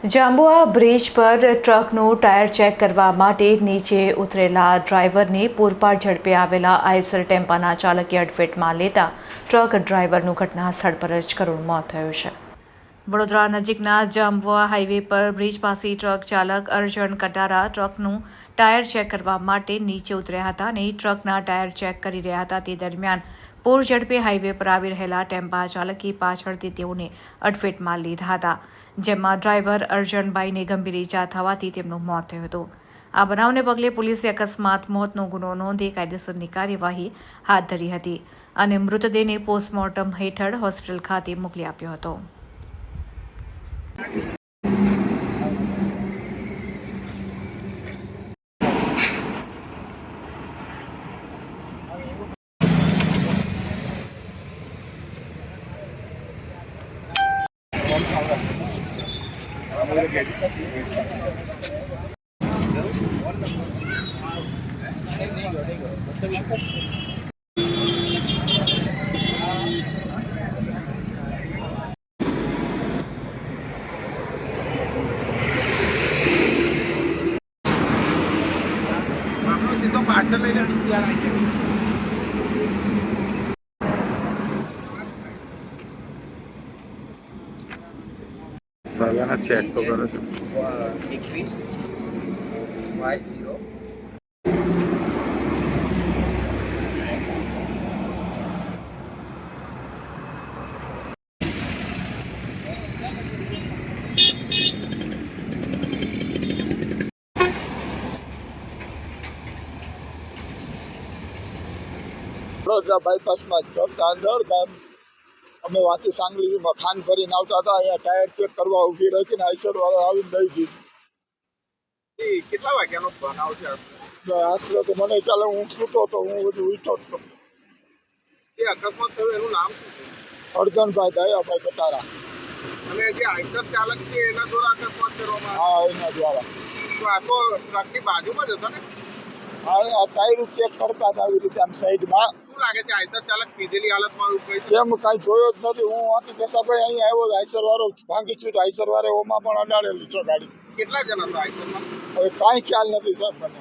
Jhabua bridge પર ટ્રકનું tyre check કરવા માટે નીચે ઉતરેલા ડ્રાઈવરને પૂરપાટ ઝડપે આવેલા આઈસર ટેમ્પાના ચાલકે અડફેટમાં લેતા ટ્રક ડ્રાઈવરનું ઘટના સ્થળ પર જ કરુણ મોત થયું છે। વડોદરા નજીકના જાંબુઆ હાઈવે પર બ્રિજ પાસે ટ્રક ચાલક અર્જણ કટારા ટ્રકનું ટાયર ચેક કરવા માટે નીચે ઉતર્યા હતા અને ટ્રકના ટાયર ચેક કરી રહ્યા હતા। તે દરમિયાન પૂર ઝડપે હાઈવે પર આવી રહેલા ટેમ્પા ચાલકે પાછળથી તેઓને અડફેટમાં લીધા હતા, જેમાં ડ્રાઈવર અર્જણભાઈને ગંભીર ઈજા થવાથી તેમનું મોત થયું હતું। આ બનાવને પગલે પોલીસે અકસ્માત મોતનો ગુનો નોંધી કાયદેસરની કાર્યવાહી હાથ ધરી હતી અને મૃતદેહને પોસ્ટમોર્ટમ હેઠળ હોસ્પિટલ ખાતે મોકલી આપ્યો હતો। પાછળ લઈને ડીસીઆર આવી ભગાના ચેક તો કરો છો 21 50 વડોદરા બાયપાસમાં જ ઘર ચાંદોડ ગામ અમે વાંચી સાંગલીમાં ખાન ભરીને આવતા હતા। અહીંયા ટાયર ચેક કરવા ઊભી રાખીને આઈસર વાળો આવીને દઈ દીધી। કેટલા વાગ્યાનો બનાવ છે? આશરે તો મને ચાલે હું સૂતો હતો, હું બધું ઉઠો હતો। એ અકસ્માત થયો એનું નામ શું છે? અર્જણભાઈ દયાભાઈ કટારા। અને જે આઈસર ચાલક છે એના દ્વારા અકસ્માત કરવામાં હા, એના દ્વારા। તો આ તો ટ્રકની બાજુમાં જ હતા ને? હા, આ ટાયર ચેક કરતા હતા આવી રીતે આમ સાઈડમાં। શું લાગે છે આઈસર ચાલક પીધેલી હાલતમાં એવું કહે છે? એમ કાંઈ જોયો જ નથી। હું આથી પેશાભાઈ અહીંયા આવ્યો, આઈસર વાળો ભાંગી છૂટ, આઈસર વાળે ઓમાં પણ અડાડેલી છે ગાડી। કેટલા જણ હતા આઈસરમાં? હવે કાંઈ ખ્યાલ નથી સાહેબ મને।